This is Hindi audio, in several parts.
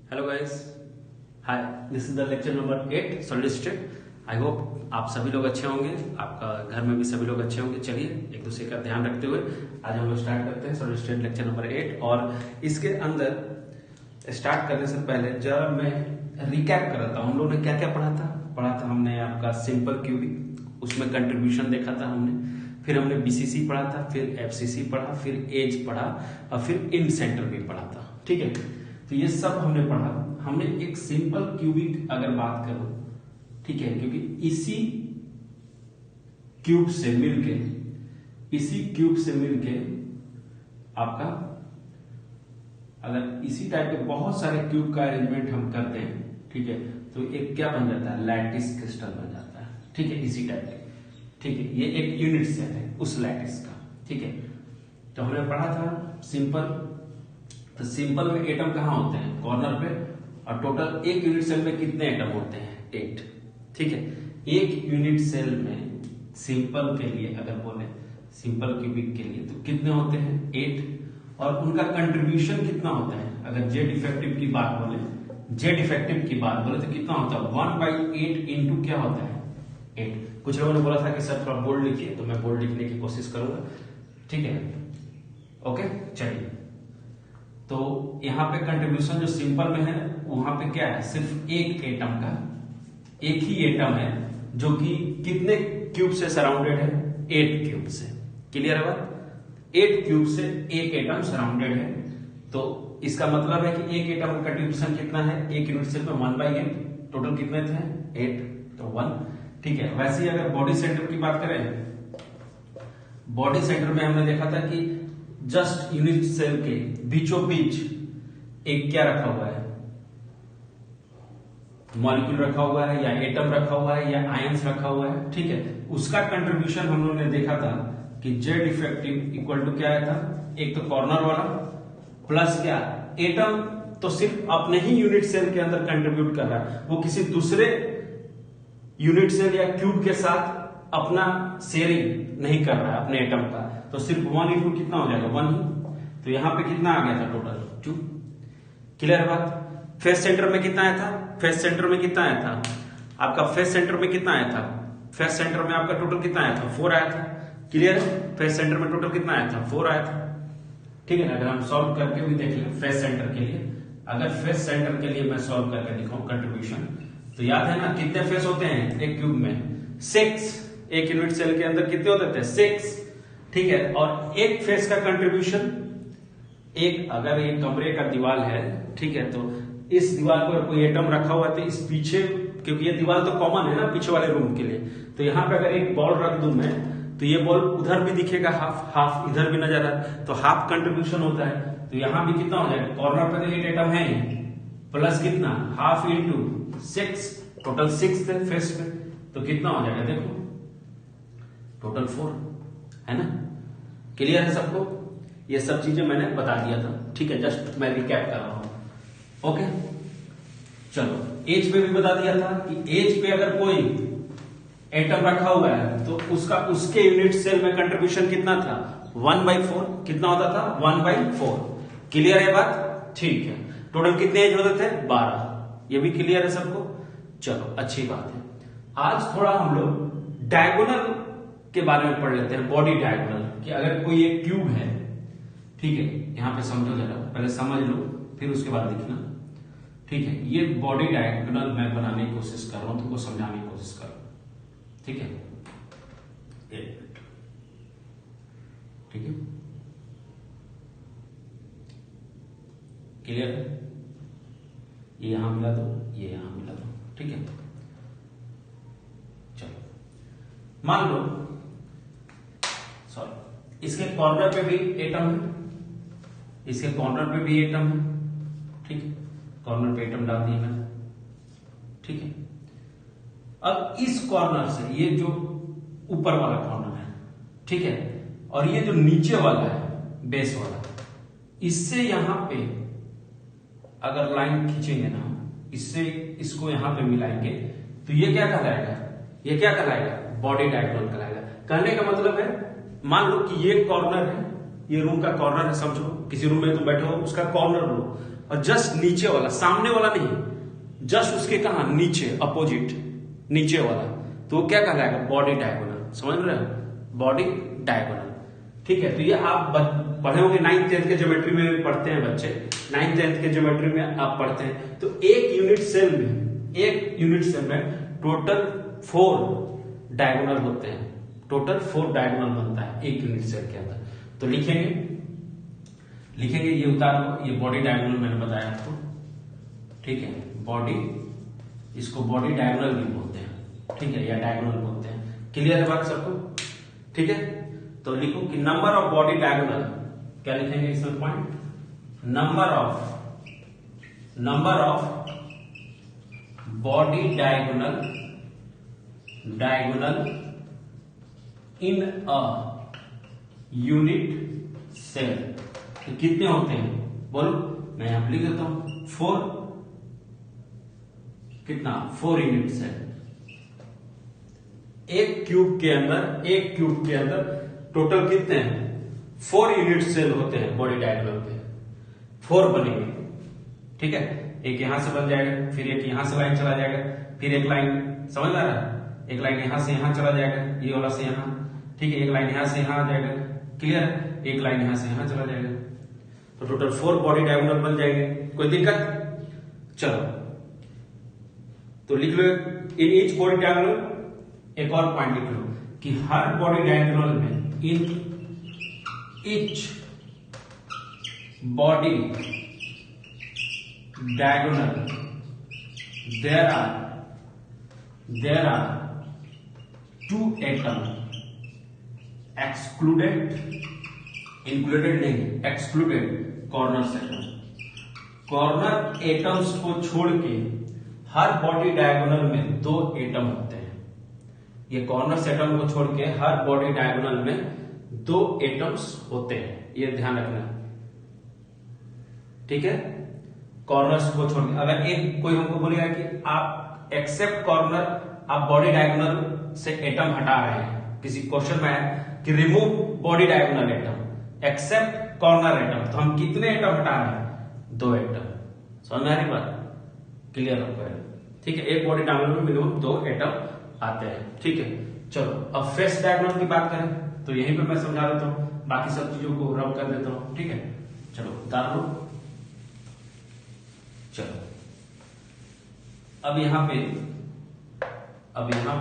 Hello guys, hi, this is the lecture number 8 solid state. I hope आप सभी लोग अच्छे होंगे, आपका घर में भी सभी लोग अच्छे होंगे। चलिए एक दूसरे का ध्यान रखते हुए आज हम लोग स्टार्ट करते हैं सॉलिड स्टेट लेक्चर नंबर 8। और इसके अंदर स्टार्ट करने से पहले जरा मैं रिकैप कर रहा था। हम लोगों ने क्या क्या पढ़ा था हमने आपका सिंपल क्यूबिक, उसमें कंट्रीब्यूशन देखा था हमने, फिर हमने बीसीसी पढ़ा था, फिर एफसीसी पढ़ा, फिर एज पढ़ा और फिर इन सेंटर भी पढ़ा था। ठीक है, तो ये सब हमने पढ़ा। हमने एक सिंपल क्यूबिक अगर बात करो, ठीक है, क्योंकि इसी क्यूब से मिलके आपका अगर इसी टाइप के बहुत सारे क्यूब का अरेंजमेंट हम करते हैं, ठीक है, तो एक क्या बन जाता है, लैटिस क्रिस्टल बन जाता है। ठीक है, इसी टाइप के। ठीक है, ये एक यूनिट सेल है उस लैटिस का। ठीक है, तो हमने पढ़ा था सिंपल। तो सिंपल में एटम कहाँ होते हैं, कॉर्नर पे, और टोटल एक यूनिट सेल में कितने एटम होते हैं, 8। ठीक है, एक यूनिट सेल में सिंपल के लिए अगर बोले, सिंपल क्यूबिक के लिए तो कितने होते हैं, 8। और उनका कंट्रीब्यूशन कितना होता है, अगर जेड इफेक्टिव की बात बोले तो कितना होता है, 1/8 इंटू क्या होता है, 8। कुछ लोगों ने बोला था कि सर थोड़ा बोल्ड लिखिए, तो मैं बोल्ड लिखने की कोशिश करूंगा। ठीक है, ओके, चलिए। तो यहां पे कंट्रीब्यूशन जो सिंपल में है, वहां पे क्या है, सिर्फ एक एटम का, एक ही एटम है जो कि कितने क्यूब से सराउंडेड है, 8 क्यूब से। क्लियर है बात, 8 क्यूब से एक एटम सराउंडेड है। तो इसका मतलब है कि एक एटम का कंट्रीब्यूशन कितना है, एक यूनिट सेल में 1/8। टोटल कितने थे, 8, तो 1। ठीक है, वैसे ही अगर बॉडी सेंटर की बात करें, बॉडी सेंटर में हमने देखा था कि जस्ट यूनिट सेल के बीचों बीच एक क्या रखा हुआ है, मॉलिक्यूल रखा हुआ है, या एटम रखा हुआ है, या आयंस रखा हुआ है। ठीक है, उसका कंट्रीब्यूशन हम लोगों ने देखा था कि जेड इफेक्टिव इक्वल टू क्या आया था, एक तो कॉर्नर वाला प्लस क्या, एटम तो सिर्फ अपने ही यूनिट सेल के अंदर कंट्रीब्यूट कर रहा है, वो किसी दूसरे यूनिट सेल या क्यूब के साथ अपना शेयरिंग नहीं कर रहा है अपने एटम का। तो सिर्फ 1 इंटू कितना हो जाएगा, 1 ही। तो यहां पे कितना आ गया था, टोटल 2। क्लियर बात। फेस सेंटर में कितना आया था, फेस सेंटर में कितना आया था आपका, फेस सेंटर में कितना आया था, फेस सेंटर में आपका टोटल कितना आया था, 4 आया था। क्लियर है, फेस सेंटर में टोटल कितना आया था, 4 आया था। ठीक है ना, अगर हम सॉल्व करके भी देख लें फेस सेंटर के लिए, अगर फेस सेंटर के लिए मैं सॉल्व करके दिखाऊं कंट्रीब्यूशन, तो याद है ना कितने फेस होते हैं एक क्यूब में, 6। एक यूनिट सेल के अंदर कितने होते थे, 6। ठीक है, और एक फेस का कंट्रीब्यूशन, एक अगर एक कमरे का दीवार है, ठीक है, तो इस दीवार पर कोई एटम रखा हुआ है, तो इस पीछे, क्योंकि ये दीवार तो कॉमन है ना पीछे वाले रूम के लिए, तो यहां पे अगर एक बॉल रख दूं मैं, तो ये बॉल उधर भी दिखेगा हाफ इधर भी नजर आ, तो हाफ कंट्रीब्यूशन होता है। तो यहां भी कितना हो जाएगा, कॉर्नर पे तो 8 एटम है प्लस कितना, हाफ इंटू 6, टोटल 6 थे फेस पे, तो कितना हो जाएगा, देखो टोटल 4 है ना। क्लियर है सबको, ये सब चीजें मैंने बता दिया था। ठीक है, जस्ट मैं रिकैप कर रहा हूं। ओके, चलो एज पे भी बता दिया था कि एज पे अगर कोई एटम रखा हुआ है तो उसका उसके यूनिट सेल में कंट्रीब्यूशन कितना था, 1/4। कितना होता था, 1/4। क्लियर है बात, ठीक है। टोटल कितने एज होते थे, 12। ये भी क्लियर है सबको, चलो अच्छी बात है। आज थोड़ा हम लोग डायगोनल के बारे में पढ़ लेते हैं, बॉडी डायगोनल, कि अगर कोई एक क्यूब है, ठीक है, यहां पे समझो जरा, पहले समझ लो फिर उसके बाद लिखना। ठीक है, ये बॉडी डायगोनल मैं बनाने की कोशिश कर रहा हूं, तुमको समझाने की कोशिश कर रहा हूं। ठीक है, एक मिनट, ठीक है, क्लियर है, ये यहां मिला दो, ये यहां मिला दो। ठीक है, चलो मान लो, सॉरी, इसके कॉर्नर पे भी एटम है, इसके कॉर्नर पे भी एटम है। ठीक है, कॉर्नर पे एटम डाल दिया मैंने। ठीक है, अब इस कॉर्नर से, ये जो ऊपर वाला कॉर्नर है, ठीक है, और ये जो नीचे वाला है बेस वाला, इससे यहां पे अगर लाइन खींचेंगे ना, इससे इसको यहां पे मिलाएंगे, तो ये क्या कहलाएगा, ये क्या कहलाएगा, बॉडी डायगोनल कहलाएगा। कहने का मतलब है, मान लो कि ये कॉर्नर है, ये रूम का कॉर्नर है, समझो किसी रूम में तुम बैठे हो, उसका कॉर्नर लो, और जस्ट नीचे वाला, सामने वाला नहीं, जस्ट उसके कहा नीचे, अपोजिट नीचे वाला, तो वो क्या कहलाएगा? Body diagonal. समझ रहे हो? Body diagonal. ठीक है, तो ये आप पढ़े होंगे 9th 10th के ज्योमेट्री में पढ़ते हैं बच्चे, 9th 10th के ज्योमेट्री में आप पढ़ते हैं। तो एक यूनिट सेल में टोटल 4 डायगोनल होते हैं, टोटल 4 डायगोनल बनता है एक यूनिट सेल के अंदर। तो लिखेंगे ये उतार लो, ये बॉडी डायगोनल मैंने बताया आपको। ठीक है, बॉडी, इसको बॉडी डायगोनल भी बोलते हैं, ठीक है, या डायगोनल बोलते हैं। क्लियर है बात सबको? ठीक है, तो लिखो कि नंबर ऑफ बॉडी डायगोनल, क्या लिखेंगे इसमें point? Number of body diagonal in a unit cell. तो कितने होते हैं बोलो? मैं यहां पर लिख देता हूं 4, कितना? 4 यूनिट सेल। एक क्यूब के अंदर टोटल कितने हैं? 4 यूनिट सेल होते हैं बॉडी डायगोनल के, 4 बनेंगे। ठीक है, एक यहां से बन जाएगा, फिर एक यहां से लाइन चला जाएगा, फिर एक लाइन, समझ आ रहा है? एक लाइन यहां से यहां चला जाएगा, ये वाला से यहां। ठीक है, एक लाइन यहां से यहां आ जाएगा। क्लियर है? एक लाइन यहां से यहां चला जाएगा, तो टोटल 4 बॉडी डायगोनल बन जाएंगे। कोई दिक्कत? चलो, तो लिख लो इन ईच बॉडी डायगोनल। एक और पॉइंट लिख लो कि हर बॉडी डायगोनल में, in each body diagonal there are 2 atom included नहीं, excluded corner atom. Corner atoms को छोड़ के हर बॉडी डायगोनल में 2 एटम होते हैं। ये कॉर्नर एटम को छोड़ के हर बॉडी डायगोनल में 2 एटम्स होते हैं, ये ध्यान रखना। ठीक है, कॉर्नर्स को छोड़ के, अगर एक कोई हमको बोलेगा कि आप एक्सेप्ट कॉर्नर, आप बॉडी डायगोनल से एटम हटा रहे हैं, किसी क्वेश्चन में है कि remove body diagonal atom except corner atom, तो हम कितने एटम हटा रहे हैं? 2 एटम। समझ में आ रही बात? क्लियर हो गया? ठीक है, एक बॉडी डायगोनल में मिनिमम 2 एटम आते हैं। ठीक है, चलो अब फेस डायगोनल की बात करें तो यहीं पे मैं समझा देता हूं, बाकी सब चीजों को रब कर देता हूं। ठीक है, चलो उतार लो। चलो अब यहां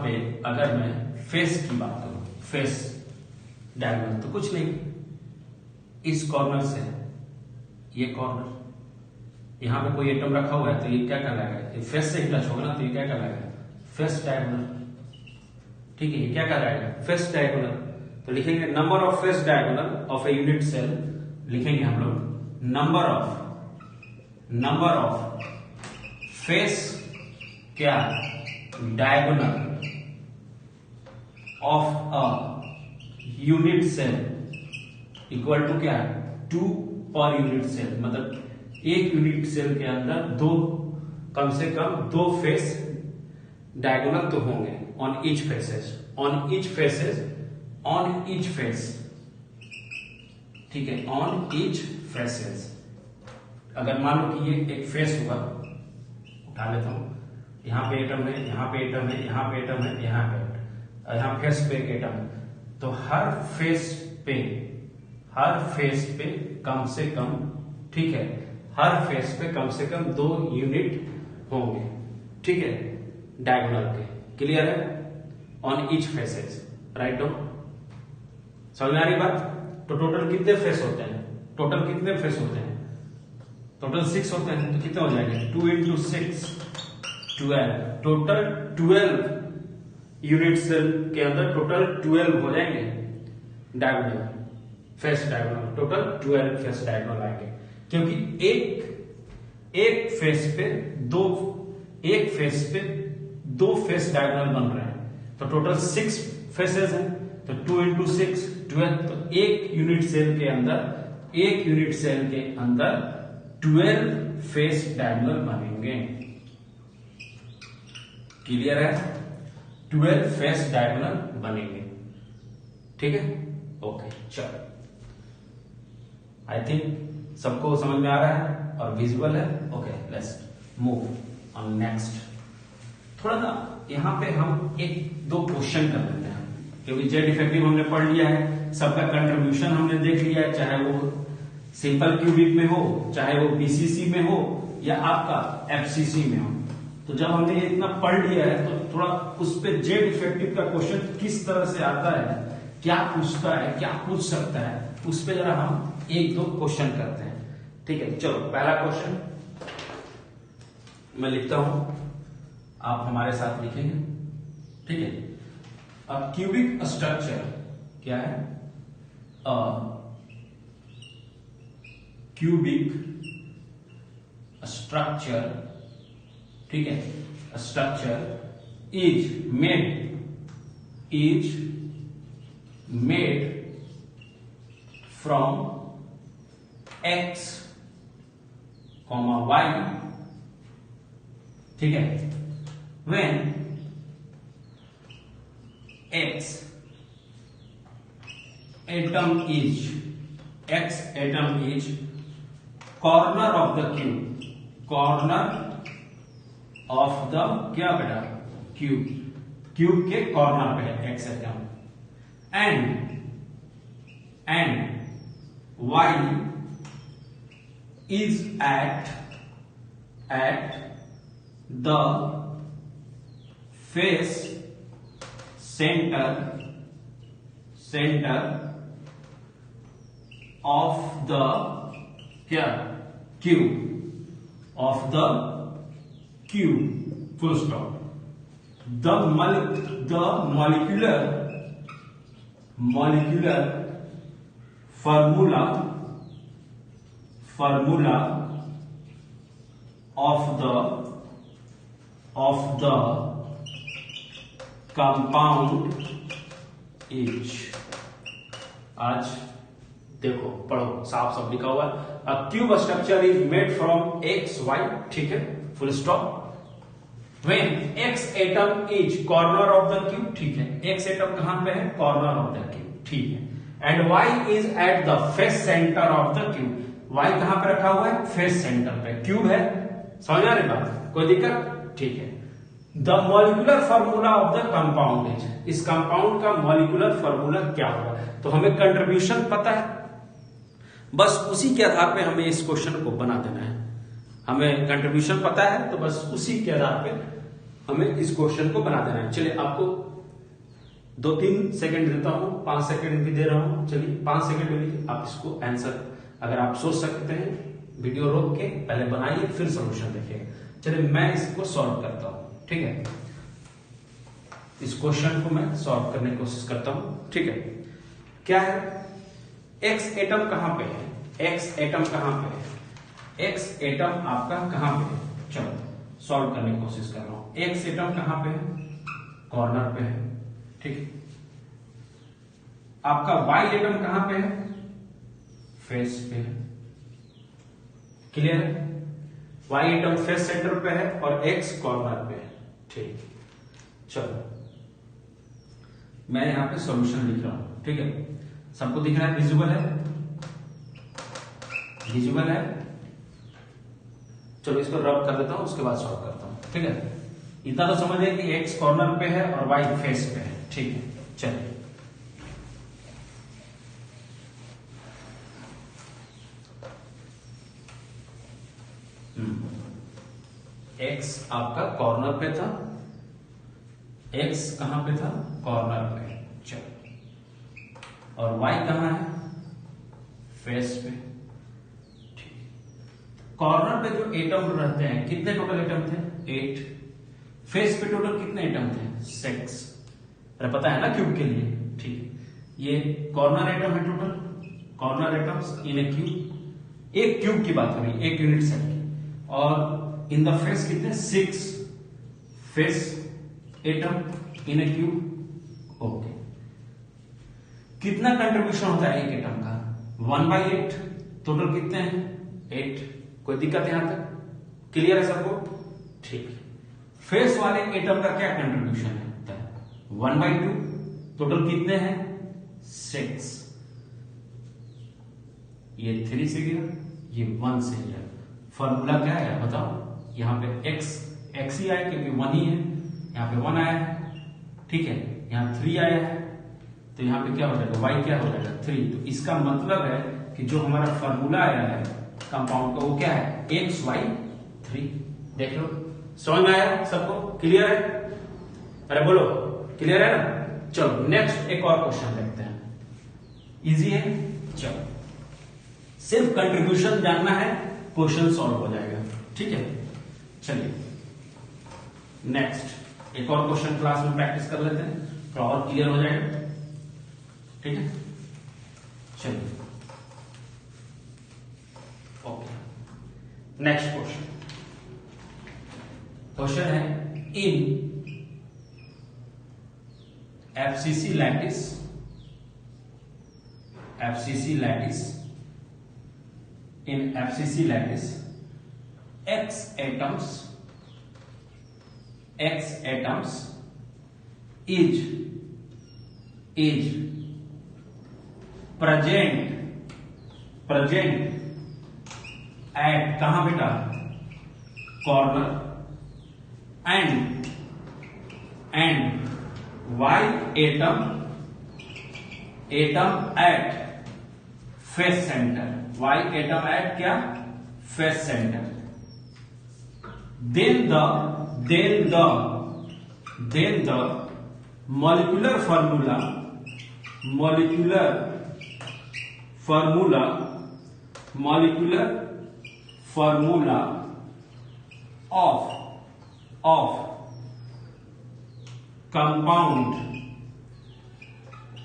पे अगर मैं फेस की बात करूं, फेस डायगोनल, तो कुछ नहीं, इस कॉर्नर से ये कॉर्नर, यहां पे कोई एटम रखा हुआ है तो ये क्या कहलाएगा? ये फेस से ही टच होगा ना, तो ये क्या कहलाएगा? Face diagonal. ठीक है, ये क्या कहलाएगा? Face diagonal. तो लिखेंगे number of face diagonal of a unit cell, लिखेंगे हम लोग नंबर ऑफ फेस क्या? Diagonal of a unit cell equal to क्या है? 2 पर यूनिट सेल। मतलब एक यूनिट सेल के अंदर कम से कम 2 फेस डायगोनल तो होंगे ऑन ईच फेस। ठीक है, ऑन ईच फेसेस। अगर मान लो कि ये एक फेस हुआ, उठा लेता हूं, यहां पे एटम है, यहां पे एटम है, यहां पे एटम है, यहां पे, यहां फेस पे एक एटम है, तो हर फेस पे कम से कम, ठीक है, हर फेस पे कम से कम 2 यूनिट होंगे। ठीक है, डायगोनल के। क्लियर है? On each faces, write down. समझ में आ रही बात? तो टोटल कितने फेस होते हैं? टोटल 6 होते हैं, तो कितने हो जाएंगे? 2 into 6 12। टोटल 12 यूनिट सेल के अंदर टोटल 12 हो जाएंगे diagonal, face diagonal. Total 12 face diagonal आएंगे, क्योंकि एक फेस पे दो फेस डायगोनल बन रहे हैं, तो टोटल 6 फेसेस हैं, तो 2 into 6 12। तो एक यूनिट सेल के अंदर 12 फेस डायगोनल बनेंगे। क्लियर है? 12 फेस डायगोनल बनेंगे। ठीक है, ओके, चलो, आई थिंक सबको समझ में आ रहा है। और विजिबल है। Okay, let's move on next. थोड़ा ना यहाँ पे हम एक दो क्वेश्चन कर लेते हैं, क्योंकि जेड इफेक्टिव हमने पढ़ लिया है, सबका कंट्रीब्यूशन हमने देख लिया है, चाहे वो सिंपल क्यूबिक में हो, चाहे वो बीसीसी में हो या आपका एफसीसी में हो। तो जब हमने ये इतना पढ़ लिया है तो थोड़ा उस पे जेड इफेक्टिव का क्वेश्चन किस तरह से आता है, क्या पूछता है, क्या पूछ सकता है, उस पे जरा हम एक दो क्वेश्चन करते हैं। ठीक है, चलो पहला क्वेश्चन मैं लिखता हूं, आप हमारे साथ लिखेंगे। ठीक है, अब क्यूबिक स्ट्रक्चर क्या है? क्यूबिक स्ट्रक्चर, ठीक है, structure is made from x, y, ठीक है, when x atom is corner of the cube, क्या बेटा? क्यूब के कॉर्नर पे है x atom, and y is at the face center of the cube, full stop. The molecular formula of the compound is, आज देखो पढ़ो, साफ साफ लिखा हुआ है, a cube structure is made from X Y, ठीक है, full stop. When X atom is corner of the cube, ठीक है, एक्स एटम कहां पे है? कॉर्नर ऑफ द क्यूब, ठीक है, and Y is at the face centre of the cube, Y कहां पे रखा हुआ है? फेस सेंटर पे, क्यूब है, समझ आ रही बात? कोई दिक्कत? ठीक है। The molecular formula of the compound is, इस कंपाउंड का मॉलिक्यूलर फॉर्मूला क्या होगा? तो हमें कंट्रीब्यूशन पता है, बस उसी के आधार पे हमें इस क्वेश्चन को बना देना है। हमें कंट्रीब्यूशन पता है तो बस उसी के आधार पे हमें इस क्वेश्चन को बना देना है। चलिए आपको 2-3 सेकंड देता हूं, 5 सेकंड भी दे रहा हूं, चलिए 5 सेकंड में आप इसको आंसर, अगर आप सोच सकते हैं वीडियो रोक के पहले बनाइए फिर सोल्यूशन देखिए। चलिए मैं इसको सॉल्व करता हूं, ठीक है, इस क्वेश्चन को मैं सॉल्व करने की कोशिश करता हूं, ठीक है। क्या है? एक्स एटम कहां पे है? एक्स एटम कहां पे है? एक्स एटम आपका कहां पे है? चलो सॉल्व करने की कोशिश कर रहा हूं। एक्स एटम कहां पे है? कॉर्नर पे है, ठीक है। आपका वाई एटम कहां पे है? फेस पे है, क्लियर है? वाई एटम फेस सेंटर पे है और एक्स कॉर्नर पे है, ठीक। चलो मैं यहां पे सॉल्यूशन लिख रहा हूं, ठीक है, सबको दिख रहा है? विजुअल है? विजुअल है? चलो इसको रब कर देता हूं, उसके बाद सॉल्व करता हूं, ठीक है। इतना तो समझिए कि एक्स कॉर्नर पे है और वाई फेस पे है, ठीक है। चलिए एक्स आपका कॉर्नर पे था, एक्स कहां पे था? कॉर्नर पे, चलो, और वाई कहां है? फेस पे, ठीक। कॉर्नर पे जो एटम रहते हैं, कितने टोटल एटम थे? 8। फेस पे टोटल कितने एटम थे? 6। अरे पता है ना क्यूब के लिए, ठीक। ये कॉर्नर एटम है, total corner atoms in A cube, एक क्यूब की बात हो रही, एक यूनिट सेल की। और इन द फेस कितने? 6 face atom in A cube, okay. कितना कंट्रीब्यूशन होता है एक एटम का? 1/8। टोटल कितने हैं? 8। कोई दिक्कत यहां तक? क्लियर है सबको? ठीक। फेस वाले एटम का क्या कंट्रीब्यूशन होता है? 1/2। टोटल कितने हैं? 6। ये 3 से गया, ये 1 से गया। फॉर्मूला क्या है बताओ। यहाँ पे x ही आया क्योंकि 1 ही है, यहाँ पे 1 आया है, ठीक है, यहाँ 3 आया है, तो यहाँ पे क्या हो जाएगा y क्या हो जाएगा 3। तो इसका मतलब है कि जो हमारा फॉर्मूला आया है कंपाउंड का वो क्या है XY3। देख लो समझ में आया सबको, क्लियर है? अरे बोलो क्लियर है ना। चलो नेक्स्ट एक और क्वेश्चन देखते हैं, इजी है। चलो सिर्फ कंट्रीब्यूशन जानना है, क्वेश्चन सॉल्व हो जाएगा, ठीक है। चलिए नेक्स्ट एक और क्वेश्चन क्लास में प्रैक्टिस कर लेते हैं, थोड़ा और क्लियर हो जाएगा, ठीक है। चलिए ओके नेक्स्ट क्वेश्चन है इन FCC lattice in FCC lattice X atoms is present at कहां बेटा corner and Y atom at face center, Y atom at क्या face center, then the molecular formula of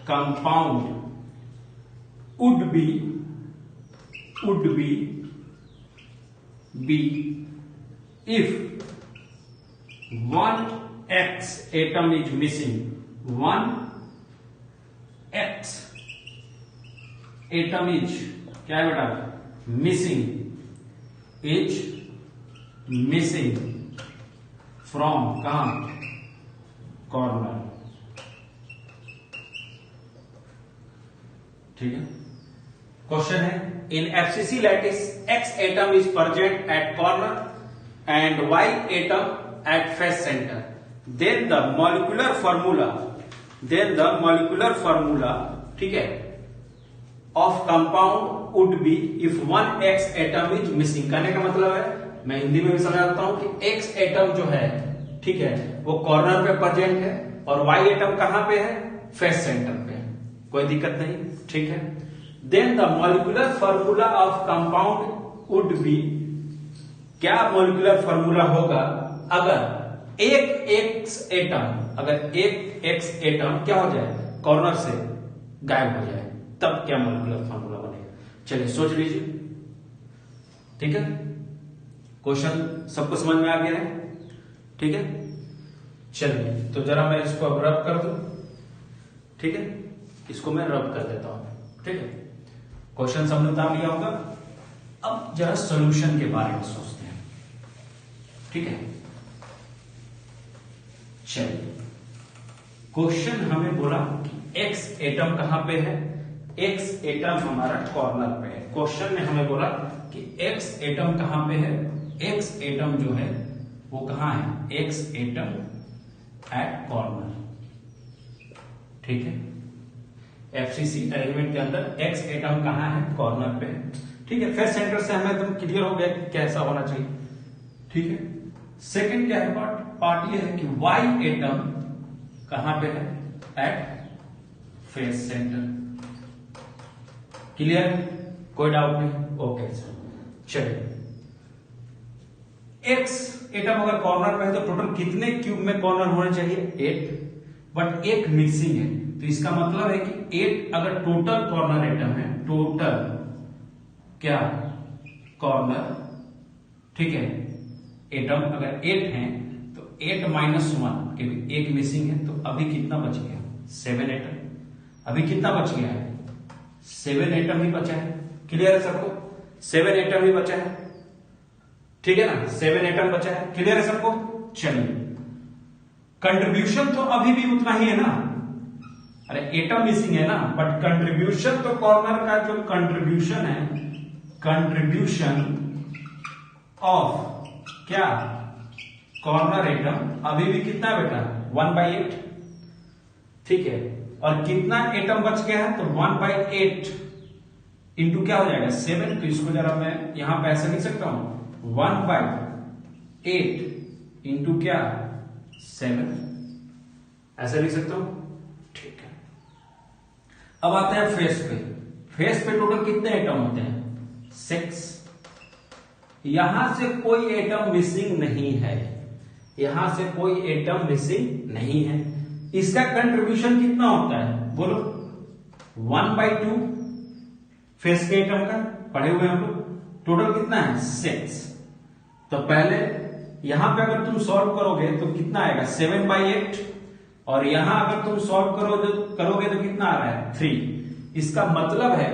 compound would be if one X atom is missing, one X atom is क्या है बेटा missing from कहां कॉर्नर, ठीक है। क्वेश्चन है इन FCC lattice X atom is present at corner and Y atom at face center, then the molecular formula ठीक है of compound would be if one X atom is missing। कहने का मतलब है, मैं हिंदी में भी समझाता हूं कि X atom जो है ठीक है वो कॉर्नर पे प्रेजेंट है और Y एटम कहां पे है फेस सेंटर पे है, कोई दिक्कत नहीं, ठीक है। Then the molecular formula of compound would be, क्या मॉलिक्यूलर फॉर्मूला होगा अगर एक X एटम क्या हो जाए कॉर्नर से गायब हो जाए, तब क्या मॉलिक्यूलर फॉर्मूला बनेगा। चलिए सोच लीजिए, ठीक है। क्वेश्चन सबको समझ में आ गया है, ठीक है। चलिए तो जरा मैं इसको अब रब कर दूं, ठीक है, इसको मैं रब कर देता हूं, ठीक है। क्वेश्चन सबने उतार लिया होगा, अब जरा सॉल्यूशन के बारे में सोचते हैं, ठीक है। चलिए क्वेश्चन हमें बोला कि एक्स एटम कहां पे है, एक्स एटम हमारा कॉर्नर पे है। क्वेश्चन में हमें बोला कि एक्स एटम कहां पे है, एक्स एटम जो है वो कहां है, एक्स एटम एट कॉर्नर, ठीक है। FCC एलिमेंट के अंदर एक्स एटम कहां है कॉर्नर पे, ठीक है। फेस सेंटर से हमें एकदम क्लियर हो गया कि कैसा होना चाहिए, ठीक है। सेकंड क्या है पार्ट ये है कि वाई एटम कहां पे है, एट फेस सेंटर, क्लियर, कोई डाउट नहीं, ओके। चलिए एक्स एटम अगर कॉर्नर पे है तो टोटल कितने क्यूब में कॉर्नर होने चाहिए, 8, बट एक मिसिंग है, तो इसका मतलब है कि 8 अगर टोटल कॉर्नर एटम है, टोटल क्या कॉर्नर, ठीक है, एटम अगर 8 है तो 8 माइनस 1 क्योंकि एक मिसिंग है, तो अभी कितना बच गया, 7 एटम। अभी कितना बच गया है, 7 एटम ही बचा है, क्लियर है सबको, 7 एटम ही बचा है, ठीक है ना, 7 एटम बचा है, क्लियर है सबको। चलिए कंट्रीब्यूशन तो अभी भी उतना ही है ना, अरे एटम मिसिंग है ना, बट कंट्रीब्यूशन तो कॉर्नर का जो कंट्रीब्यूशन है, कंट्रीब्यूशन ऑफ क्या कॉर्नर एटम अभी भी कितना है बेटा 1/8, ठीक है। और कितना एटम बच गया है तो 1/8 इंटू क्या हो जाएगा 7। तो इसको जरा मैं यहां पे ऐसे लिख सकता हूं 1/8 इंटू क्या 7, ऐसे लिख सकता हूं, ठीक है। अब आते हैं फेस पे। फेस पे टोटल कितने एटम होते हैं 6। यहां से कोई एटम मिसिंग नहीं है, यहां से कोई एटम मिसिंग नहीं है। इसका कंट्रीब्यूशन कितना होता है बोलो 1/2 फेस के एटम का, पढ़े हुए हम लोग। टोटल कितना है 6। तो पहले यहां पे अगर तुम सॉल्व करोगे तो कितना आएगा 7/8, और यहां अगर तुम सॉल्व करोगे तो कितना आ रहा है 3। इसका मतलब है,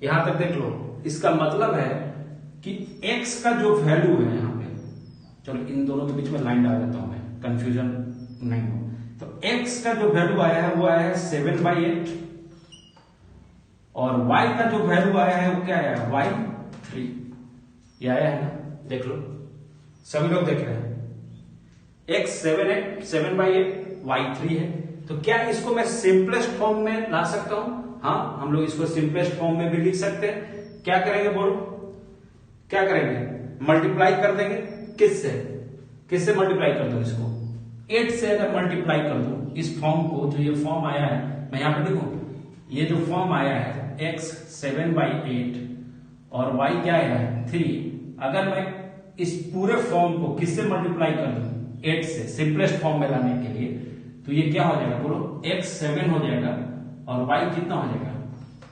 यहां तक देख लो, इसका मतलब है कि x का जो वैल्यू है यहां पे, चलो इन दोनों के बीच में लाइन डाल देता हूं मैं, कंफ्यूजन नहीं हो। तो x का जो वैल्यू आया है वो आया है 7/8, और y का जो वैल्यू आया है वो क्या आया है y3, ये आया है ना, देख लो सभी लोग देख रहे हैं। x 7/8 y3 है। तो क्या इसको मैं सिंपलेस्ट फॉर्म में ला सकता हूं? हाँ, हम लोग इसको सिंपलेस्ट फॉर्म में भी लिख सकते हैं। क्या करेंगे बोलो, क्या करेंगे, मल्टीप्लाई कर देंगे, किससे, किससे मल्टीप्लाई कर दो इसको 8 से। अगर मल्टीप्लाई कर दो इस फॉर्म को, जो ये फॉर्म आया है, मैं यहां पे लिखूं, ये जो फॉर्म आया है x 7/8 और y क्या आया है 3। अगर मैं इस पूरे फॉर्म को किससे मल्टीप्लाई कर दूं 8 से, सिंपलेस्ट फॉर्म में लाने के लिए, तो ये क्या हो जाएगा बोलो x 7 हो जाएगा और y कितना हो जाएगा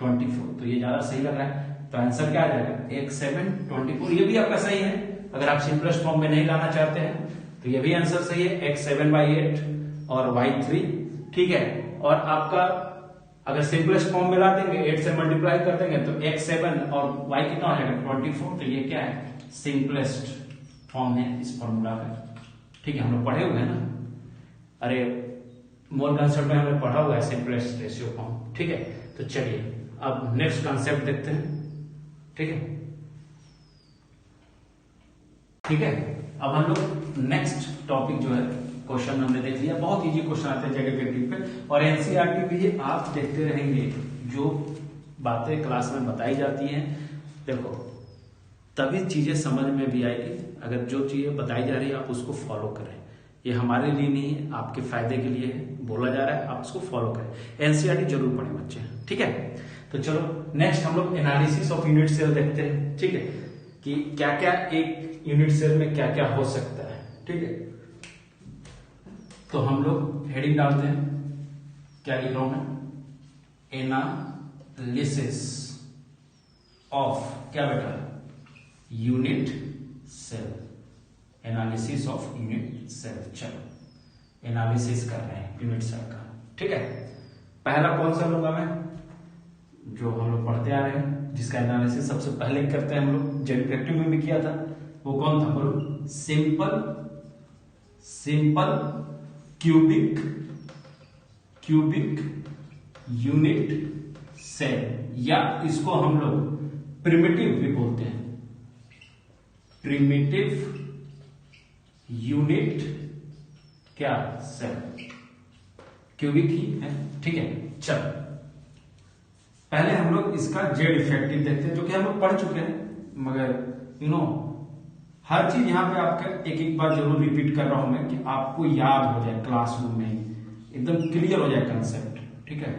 24। तो ये ज्यादा सही लग रहा है, तो आंसर क्या आ जाएगा x 7 24। ये भी आपका सही है। अगर आप सिंपलेस्ट फॉर्म में नहीं लाना चाहते हैं तो ये भी आंसर सही है, x 7/8 और y 3, ठीक है। और आपका अगर सिंपलेस्ट फॉर्म में ला देंगे 8 से मल्टीप्लाई कर देंगे तो x 7 और y कितना हो जाएगा 24। तो ये क्या है सिंपलेस्ट फॉर्म है इस फॉर्मूला का, ठीक है। हम लोग पढ़े हुए हैं ना, अरे मोल कंसेप्ट में हमने पढ़ा हुआ है सिंपलेस्ट रेशियो फॉर्म, ठीक है। तो चलिए अब नेक्स्ट कंसेप्ट देखते हैं, ठीक है, ठीक है। अब हम लोग नेक्स्ट टॉपिक जो है, क्वेश्चन हमने देख लिया, बहुत इजी क्वेश्चन आते हैं जेड इफेक्टिव पे, और एनसीईआरटी भी आप देखते रहेंगे, जो बातें क्लास में बताई जाती हैं, देखो तभी चीजें समझ में भी आएगी। अगर जो चीजें बताई जा रही है आप उसको फॉलो करें, ये हमारे लिए नहीं है, आपके फायदे के लिए बोला जा रहा है, आप उसको फॉलो करें। एनसीईआरटी जरूर पढ़ें बच्चे, ठीक है। तो चलो नेक्स्ट हम लोग एनालिसिस ऑफ यूनिट सेल देखते हैं, ठीक है, कि क्या क्या एक यूनिट सेल में क्या क्या हो सकता है, ठीक है। तो हम लोग हेडिंग डालते हैं, क्या लिख रहा हूं मैं, एनालिसिस ऑफ क्या बेटा unit cell, analysis of unit cell. चलो एनालिसिस कर रहे हैं यूनिट सेल का, ठीक है। पहला कौन सा लूंगा मैं, जो हम लोग पढ़ते आ रहे हैं, जिसका एनालिसिस सबसे पहले करते हैं हम लोग, जेड इफेक्टिव में भी किया था, वो कौन था बोलो, सिंपल क्यूबिक यूनिट सेल, या इसको हम लोग प्रिमिटिव भी बोलते हैं, प्रिमिटिव यूनिट क्या सेल, क्यूबिक ही है, ठीक है। चलो पहले हम लोग इसका जेड इफेक्टिव देखते हैं, जो कि हम लोग पढ़ चुके हैं, मगर हर चीज यहां पे आपका एक एक बार जरूर रिपीट कर रहा हूं मैं, कि आपको याद हो जाए, क्लासरूम में एकदम क्लियर हो जाए कंसेप्ट, ठीक है।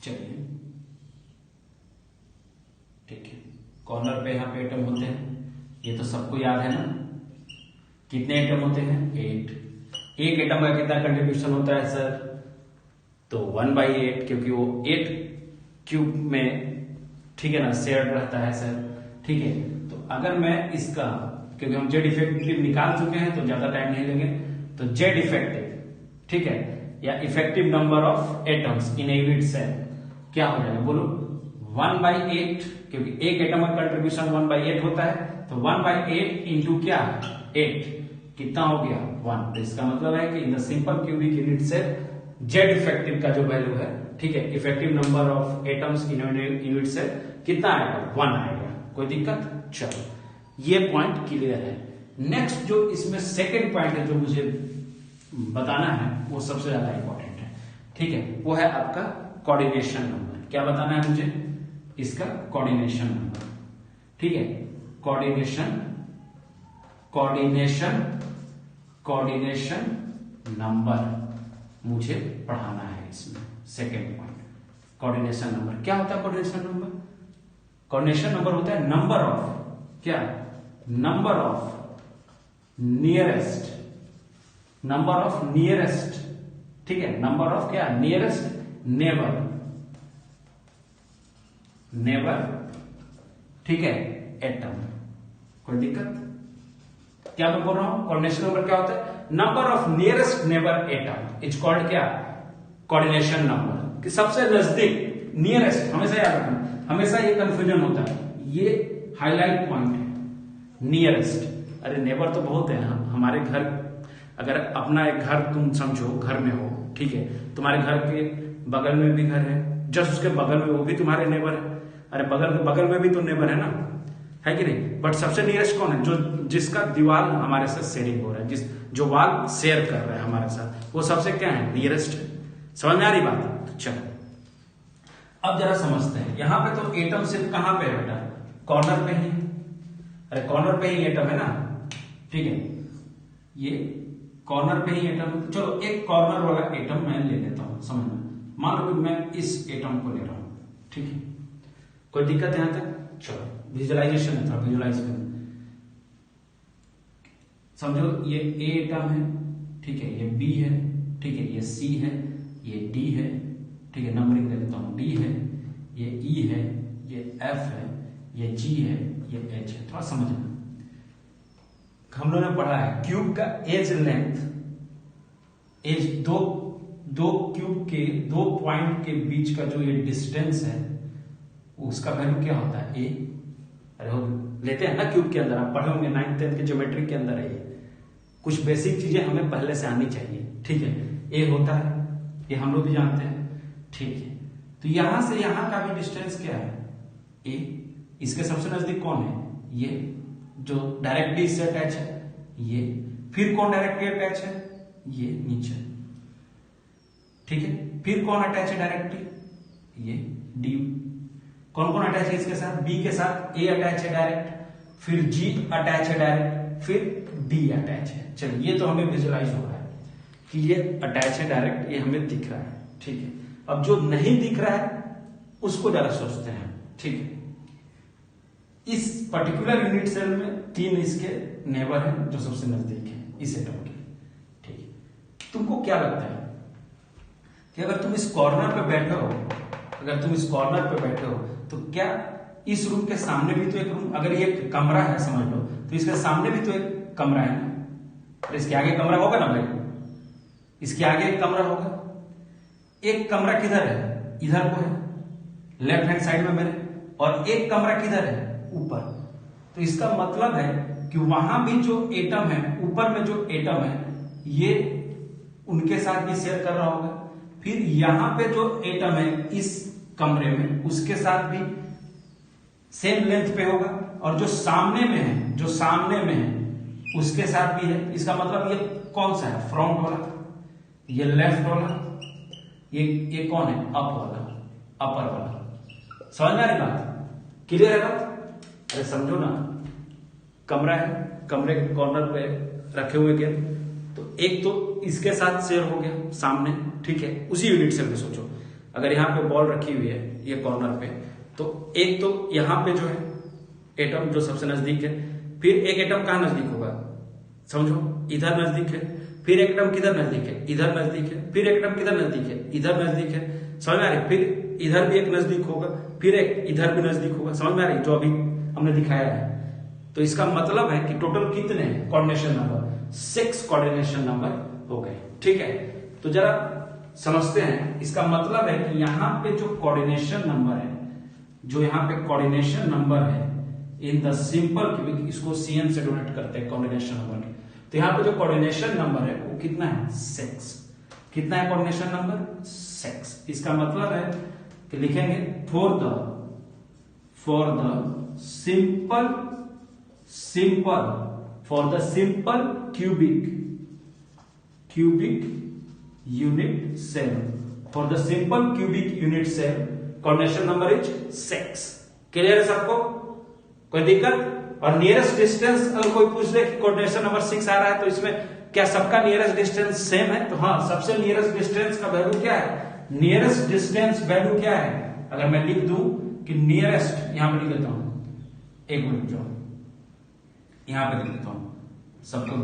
चलिए ठीक है, कॉर्नर पे यहाँ पे एटम होते हैं, ये तो सबको याद है ना, कितने एटम होते हैं 8। एक एटम का कितना कंट्रीब्यूशन होता है सर, तो 1/8, क्योंकि वो 8 क्यूब में, ठीक है ना, शेयर रहता है सर, ठीक है। तो अगर मैं इसका, क्योंकि हम जेड इफेक्टिव निकाल चुके हैं तो ज्यादा टाइम नहीं लेंगे, तो जेड इफेक्टिव, ठीक है, या effective number of atoms in unit cell क्या हो जाएगा बोलो 1/8, क्योंकि एक एटम का कंट्रीब्यूशन 1/8 होता है, तो 1/8 इंटू क्या 8 कितना हो गया 1। तो इसका मतलब है कि in the simple cubic unit cell Z effective का जो वैल्यू है, ठीक है, effective number of atoms in unit cell कितना आएगा 1 आएगा, कोई दिक्कत? चलो ये पॉइंट क्लियर है। नेक्स्ट जो इसमें सेकंड पॉइंट है जो मुझे बताना है वो सबसे ज्यादा इंपॉर्टेंट है, ठीक है, वो है आपका कोऑर्डिनेशन नंबर। क्या बताना है मुझे? इसका कोऑर्डिनेशन नंबर, ठीक है, कोऑर्डिनेशन नंबर मुझे पढ़ाना है इसमें। Second point coordination number. क्या होता है कोऑर्डिनेशन नंबर? कोऑर्डिनेशन नंबर होता है नंबर ऑफ, क्या, नंबर ऑफ नियरेस्ट, ठीक है, नंबर ऑफ क्या, नियरेस्ट नेबर, ठीक है, एटम। कोई दिक्कत? क्या मैं बोल रहा हूं? कोऑर्डिनेशन नंबर क्या होता है? Number of nearest neighbour atom is called क्या, कोऑर्डिनेशन नंबर। कि सबसे नजदीक, नियरेस्ट, हमेशा याद रखना, हमेशा ये कंफ्यूजन होता है, ये हाईलाइट पॉइंट है, नियरेस्ट। अरे नेबर तो बहुत है हमारे घर, अगर अपना एक घर तुम समझो, घर में हो, ठीक है, तुम्हारे घर के बगल में भी घर है, जस्ट उसके बगल में वो भी तुम्हारे नेबर है। अरे बगल में भी तो नेबर है ना, है कि नहीं? बट सबसे नियरेस्ट कौन है? जो जिसका दीवार हमारे साथ शेयरिंग हो रहा है, जो वाल शेयर कर रहा है हमारे साथ, वो सबसे क्या है, नियरेस्ट। समझ में आ रही बात? चलो अब जरा समझते हैं। यहां पे तो एटम सिर्फ कहां पे है बेटा, कॉर्नर पे ही। अरे कॉर्नर पे ही एटम है ना, ठीक है, ये कॉर्नर पे ही एटम। चलो एक कॉर्नर वाला एटम मैं ले लेता हूं, समझना। मान लो कि मैं इस एटम को ले रहा हूं, ठीक है, कोई दिक्कत है यहां तक? चलो विजुअलाइजेशन है, थोड़ा विजुअलाइज करो। समझो ये ए एटम है, ठीक है, ये बी है, ठीक है, ये सी है, ये डी है, ठीक है, नंबरिंग दे देता हूं, डी है, ये ई है, ये एफ है, ये जी है, ये एच है। थोड़ा समझना, हम लोगों ने पढ़ा है क्यूब का एज लेंथ, एज दो क्यूब के दो पॉइंट के बीच का जो ये डिस्टेंस है उसका वैल्यू क्या होता है, ए। अरे हो लेते हैं ना क्यूब के अंदर, आप पढ़े होंगे 9th 10th के ज्योमेट्री के अंदर है ये। कुछ बेसिक चीजें हमें पहले से आनी चाहिए, ठीक है। ए होता है, ये हम लोग भी जानते हैं, ठीक है। तो यहां से यहां का भी डिस्टेंस क्या है, ए। इसके सबसे नजदीक कौन है, ये जो डायरेक्टली इससे अटैच है, ये। फिर कौन डायरेक्टली अटैच है, ये नीचे, ठीक है। फिर कौन अटैच है डायरेक्टली, ये डी। कौन कौन अटैच है इसके साथ, बी के साथ ए अटैच है डायरेक्ट, फिर जी अटैच है डायरेक्ट, फिर डी अटैच है। चलिए ये तो हमें विजुअलाइज हो रहा है कि ये अटैच है डायरेक्ट, ये हमें दिख रहा है, ठीक है। अब जो नहीं दिख रहा है उसको जरा सोचते हैं, ठीक है। इस पर्टिकुलर यूनिट सेल में 3 इसके नेबर हैं जो सबसे नजदीक है इस एटम के, ठीक है। तुमको क्या लगता है कि अगर तुम इस कॉर्नर पे बैठे हो, तो क्या इस रूम के सामने भी तो एक रूम, अगर ये कमरा है समझ लो, तो इसके सामने भी तो एक कमरा है ना, और इसके आगे कमरा होगा ना भाई, इसके आगे एक कमरा होगा। एक कमरा किधर है, इधर को है, लेफ्ट हैंड साइड में मेरे, और एक कमरा किधर है, ऊपर। तो इसका मतलब है कि वहां भी जो एटम है, ऊपर में जो एटम है, ये उनके साथ भी शेयर कर रहा होगा। फिर यहां पे जो एटम है इस कमरे में, उसके साथ भी सेम लेंथ पे होगा, और जो सामने में है उसके साथ भी है। इसका मतलब ये कौन सा है, फ्रंट वाला, ये लेफ्ट वाला, ये कौन है, अपर वाला। समझ में आ रही बात, क्लियर है बात? अरे समझो ना, कमरा है, कमरे के कॉर्नर पे रखे हुए गेंद, तो एक तो इसके साथ शेयर हो गया सामने, ठीक है, उसी यूनिट सेल में सोचो। अगर यहाँ पे बॉल रखी हुई है ये कॉर्नर पे, तो एक तो यहाँ पे जो है एटम जो सबसे नजदीक है, फिर एक एटम कहाँ नजदीक होगा, समझो, इधर नजदीक है, फिर एक एटम किधर नजदीक है, इधर नजदीक है, फिर एक एटम किधर नजदीक है, इधर नजदीक है। समझ में आ रही? फिर इधर भी एक नजदीक होगा, फिर एक इधर भी नजदीक होगा। समझ में आ रही जो अभी हमने दिखाया है? तो इसका मतलब है कि टोटल कितने कोऑर्डिनेशन नंबर, 6 कोऑर्डिनेशन नंबर हो गए, ठीक है। तो जरा समझते हैं, इसका मतलब है कि यहां पे जो कोऑर्डिनेशन नंबर है, जो यहाँ पे कोऑर्डिनेशन नंबर है इन द सिंपल क्यूबिक, इसको CN से डोनेट करते हैं कोऑर्डिनेशन नंबर। तो यहाँ पे जो कोऑर्डिनेशन नंबर है वो कितना है, 6। कितना है कोऑर्डिनेशन नंबर, 6। इसका मतलब है कि लिखेंगे for the simple for the simple cubic unit cell, for the simple cubic unit cell coordination number is 6। Clear है सबको? कोई दिक्कत? और नियरेस्ट डिस्टेंस अगर कोई पूछ ले कि कोऑर्डिनेशन नंबर 6 आ रहा है तो इसमें क्या सबका नियरेस्ट डिस्टेंस सेम है? तो हाँ, सबसे नियरेस्ट डिस्टेंस का वैल्यू क्या है? नियरेस्ट डिस्टेंस वैल्यू क्या है? अगर मैं लिख दूं कि नियरेस्ट, यहां पर लिख देता हूं, एक मिनट जाओ, यहां पर लिख देता हूं, सबको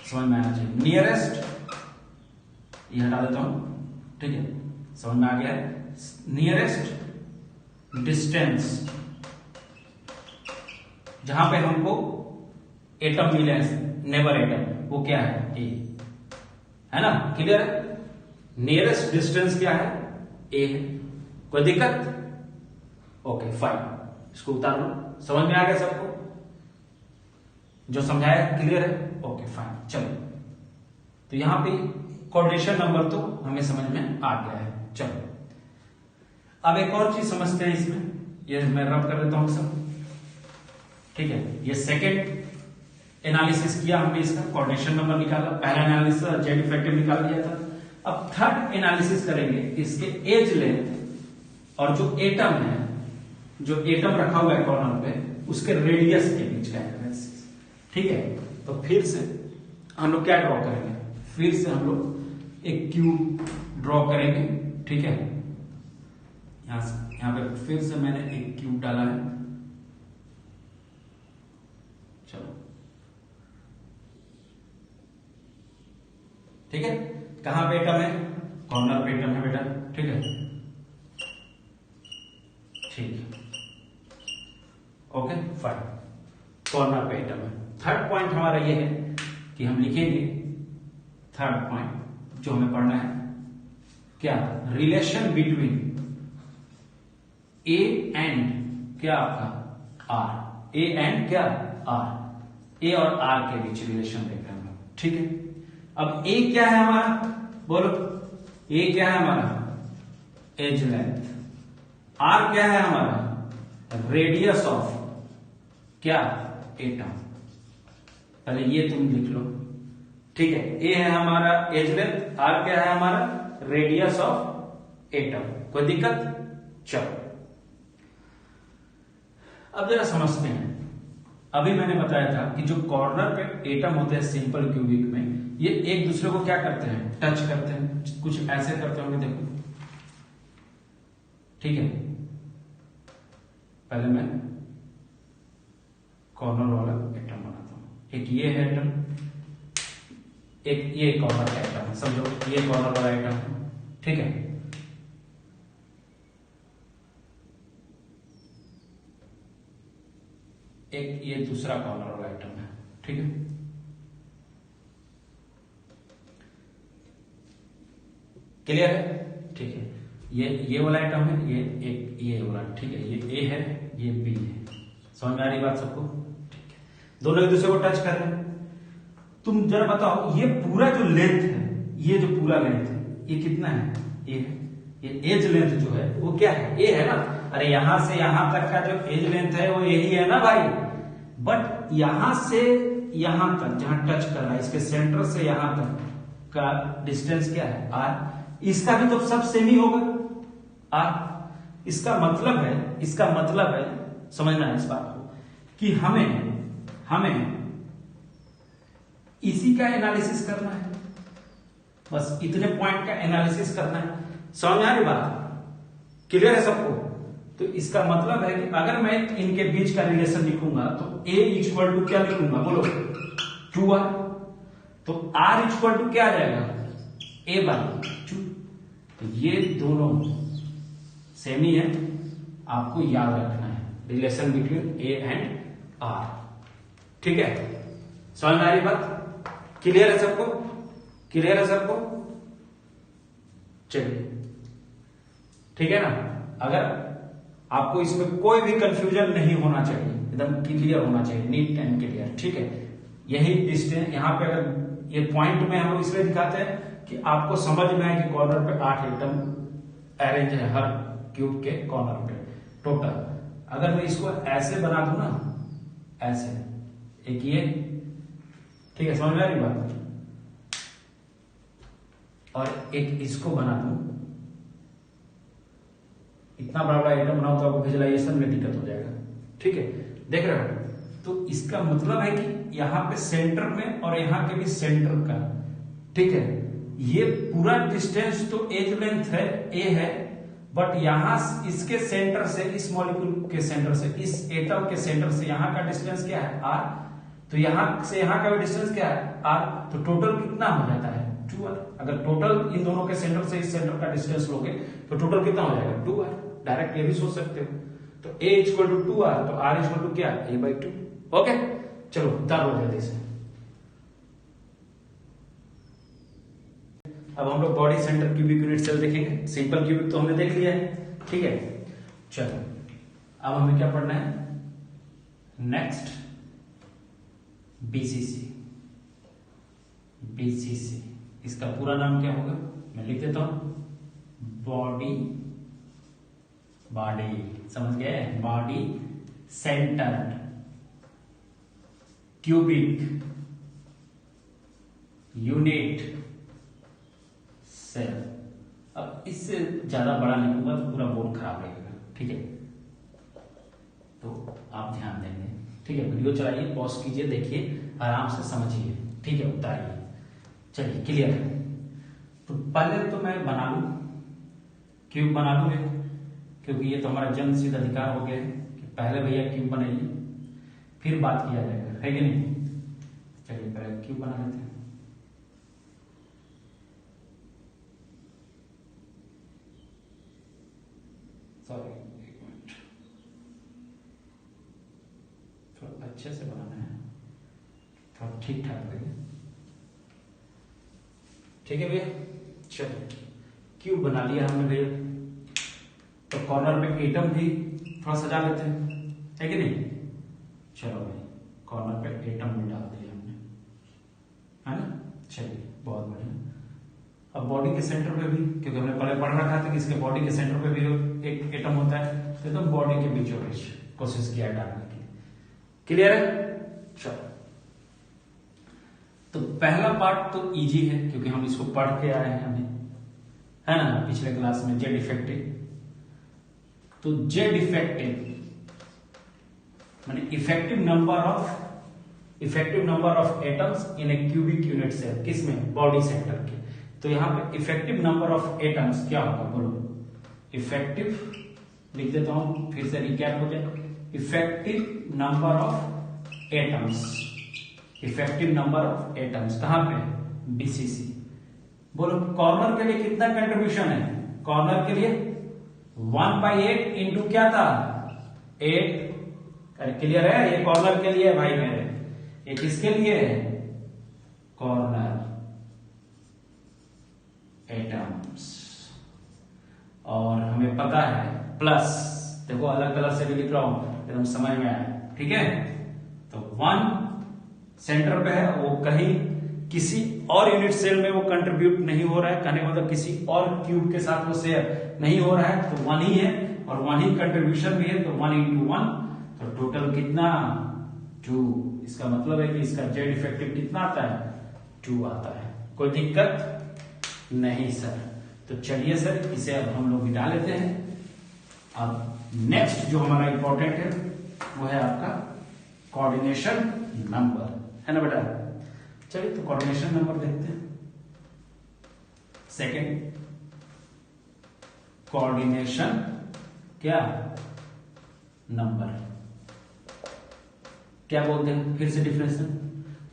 समझ में आना चाहिए। नियरेस्ट ये हटा देता हूं, ठीक है, समझ में आ गया है। नियरेस्ट डिस्टेंस जहां पे हमको एटम मिले नेबर एटम, वो क्या है? ए है ना? क्लियर है? नियरेस्ट डिस्टेंस क्या है? ए है। कोई दिक्कत? ओके फाइन, इसको उतार लो। समझ में आ गया सबको? जो समझाया क्लियर है? ओके फाइन, चलो। तो यहां पे कोऑर्डिनेशन नंबर तो हमें समझ में आ गया है। चलो अब एक और चीज समझते हैं इसमें, ये मैं रब कर देता हूं सब, ठीक है। ये सेकेंड एनालिसिस किया हमने, इसका कोऑर्डिनेशन नंबर निकाला, पहला एनालिसिस जेड इफेक्टिव निकाल दिया था। अब थर्ड एनालिसिस करेंगे इसके एज लेंथ और जो एटम है, जो एटम रखा हुआ है कॉर्नर पे, उसके रेडियस के बीच का एनालिसिस, ठीक है। तो फिर से हम लोग क्या ड्रॉ करेंगे? फिर से हम लोग एक क्यूब ड्रॉ करेंगे, ठीक है। यहां पे फिर से मैंने एक क्यूब डाला है, चलो, ठीक है। कहां पे एटम है? कॉर्नर पे एटम है बेटा, ठीक है, ठीक है, ओके फाइन, कॉर्नर पे एटम है। थर्ड पॉइंट हमारा ये है कि हम लिखेंगे, थर्ड पॉइंट जो हमें पढ़ना है क्या? रिलेशन बिटवीन ए एंड क्या आपका आर, ए एंड क्या आर, ए और आर के बीच रिलेशन देख रहे हैं हम लोग, ठीक है। अब ए क्या है हमारा? बोलो, ए क्या है हमारा? As length. आर क्या है हमारा? रेडियस ऑफ क्या? एटम। पहले ये तुम लिख लो, ठीक है। ए है हमारा एज लेंथ, आर क्या है हमारा? Radius of atom. कोई दिक्कत? चलो अब जरा समझते हैं। अभी मैंने बताया था कि जो कॉर्नर पे एटम होते हैं सिंपल क्यूबिक में, ये एक दूसरे को क्या करते हैं? टच करते हैं, कुछ ऐसे करते होंगे, देखो, ठीक है। पहले मैं कॉर्नर वाला एटम बनाता हूं, एक ये है एटम, एक ये कॉर्नर का एटम है, समझो ये कॉर्नर वाला एटम है, ठीक है। एक ये दूसरा कॉर्नर वाला आइटम है, ठीक है। क्लियर है? ठीक है। ये वाला आइटम है, ये एक ये वाला, ठीक है। ये ए है, ये बी है। समझ में आ रही बात सबको? ठीक है। दोनों एक दूसरे को टच कर रहे हैं। तुम जरा बताओ, ये पूरा जो लेंथ है, ये जो पूरा लेंथ है, ये कितना है? ए है। ये एज लेंथ जो है वो क्या है? ए है ना। अरे यहां से यहां तक का जो एज लेंथ है वो यही है ना भाई। बट यहां से यहां तक जहां टच कर रहा है, इसके सेंटर से यहां तक का डिस्टेंस क्या है? आर। इसका भी तो सब सेम ही होगा, आर। इसका मतलब है समझना है इस बात को कि हमें इसी का एनालिसिस करना है, बस इतने पॉइंट का एनालिसिस करना है। समझ आ रही बात? क्लियर है सबको? तो इसका मतलब है कि अगर मैं इनके बीच का रिलेशन लिखूंगा तो A इक्वल टू क्या लिखूंगा? बोलो, 2R। तो R इक्वल टू क्या आ जाएगा? A by 2। तो ये दोनों सेम ही है, आपको याद रखना है, relation between A and R। ठीक है? समझ में आ रही बात? क्लियर है सबको? क्लियर है सबको? चलिए, ठीक है ना। अगर आपको इसमें कोई भी कंफ्यूजन नहीं होना चाहिए, एकदम क्लियर होना चाहिए, नीट एंड क्लियर। ठीक है? यही डिस्टेंस यहां पे अगर ये पॉइंट में हम लोग इसलिए दिखाते हैं कि आपको समझ में आए कि कॉर्नर पे 8 एटम अरेंज है हर क्यूब के कॉर्नर पे टोटल। अगर मैं इसको ऐसे बना दूं ना, ऐसे एक ये, ठीक है, समझ में आ रही बात, और एक इसको बना दूं, इतना बड़ा बड़ा एटम बनाओ तो आपको विजुअलाइजेशन में दिक्कत हो जाएगा, ठीक है, देख रहे हो। तो इसका मतलब है कि यहां पे सेंटर में और यहां के भी सेंटर का, ठीक है, ये पूरा डिस्टेंस तो एज लेंथ है ए है, बट यहां इसके सेंटर से, इस मॉलिक्यूल के सेंटर से, इस एटम के सेंटर से यहां का डिस्टेंस क्या है, आर, तो यहां से यहां का भी डिस्टेंस क्या है, आर, तो टोटल कितना हो जाता है, 2r। अगर टोटल इन दोनों के सेंटर से इस सेंटर का डिस्टेंस लोगे तो टोटल कितना हो जाएगा, 2r। डायरेक्ट ये भी सोच सकते हो, तो a इक्वल टू 2r, तो r इक्वल टू क्या, a/2। ओके, चलो उतारो जल्दी से। अब हम लोग body centre cubic unit cell देखेंगे। सिंपल क्यूबिक तो हमने देख लिया है, ठीक है। चलो अब हमें क्या पढ़ना है, नेक्स्ट बीसीसी। बीसीसी इसका पूरा नाम क्या होगा, मैं लिख देता हूं, बॉडी, बॉडी समझ गए, body centred cubic unit cell. अब इससे ज्यादा बड़ा लिखूंगा तो पूरा बोर्ड खराब रहेगा, ठीक है, तो आप ध्यान देंगे, ठीक है। वीडियो चलाइए, पॉज कीजिए, देखिए, आराम से समझिए, ठीक है, उतारिए। चलिए क्लियर है। तो पहले तो मैं बना लूं, क्यूब बना लूं एक, क्योंकि ये तो हमारा जन्म सिद्ध अधिकार हो गया है कि पहले भैया क्यूब बनाइए, फिर बात किया जाएगा, है कि नहीं। चलिए पहले क्यूब बना लेते हैं। सॉरी, एक मिनट, थोड़ा अच्छे से बनाना है, थोड़ा ठीक ठाक लगे, ठीक है भैया। चलो क्यूब बना लिया हमने भैया, तो कॉर्नर पे एटम भी थोड़ा सजा लेते हैं, है कि नहीं। चलो भाई, कॉर्नर पे एटम भी डाल दिया हमने, है ना। चलिए बहुत बढ़िया। अब बॉडी के सेंटर पे भी, क्योंकि हमने पहले पढ़ रखा था कि इसके बॉडी के सेंटर पे भी एक एटम होता है, तो एकदम बॉडी के बीचों बीच कोशिश किया डालने की। क्लियर है। चलो, तो पहला पार्ट तो इजी है, क्योंकि हम इसको पढ़ के आए हैं अभी, है ना, पिछले क्लास में, जेड इफेक्टिव। तो जेड इफेक्टिव माने effective number of atoms in a cubic unit cell, किसमें, बॉडी सेंटर के। तो यहां पे इफेक्टिव नंबर ऑफ एटम्स क्या होगा, बोलो। इफेक्टिव लिख देता हूं, फिर से रिकैप हो जाए, effective number of atoms, effective number of atoms कहां पे, बीसीसी। बोलो कॉर्नर के लिए कितना कंट्रीब्यूशन है, कॉर्नर के लिए 1/8 इंटू क्या था, 8। क्लियर है, ये कॉर्नर के लिए है भाई मेरे, ये किसके लिए है, कॉर्नर एटम्स। और हमें पता है प्लस, देखो अलग कलर से भी लिख रहा हूं एकदम समझ में आया, ठीक है। तो 1 सेंटर पे है, वो कहीं किसी और यूनिट सेल में वो कंट्रीब्यूट नहीं हो रहा है, कहने का मतलब किसी और क्यूब के साथ वो शेयर नहीं हो रहा है, तो 1 ही है, और 1 ही कंट्रीब्यूशन भी है, तो 1 into 1, तो टोटल कितना, 2। इसका मतलब है कि इसका जेड इफेक्टिव कितना आता है, 2 आता है। कोई दिक्कत नहीं सर। तो चलिए सर, इसे अब हम लोग मिटा लेते हैं। अब नेक्स्ट जो हमारा इंपॉर्टेंट है वो है आपका कोऑर्डिनेशन नंबर, है ना बेटा। चलिए तो कोऑर्डिनेशन नंबर देखते हैं। सेकंड, कोऑर्डिनेशन क्या नंबर, क्या बोलते हैं, फिर से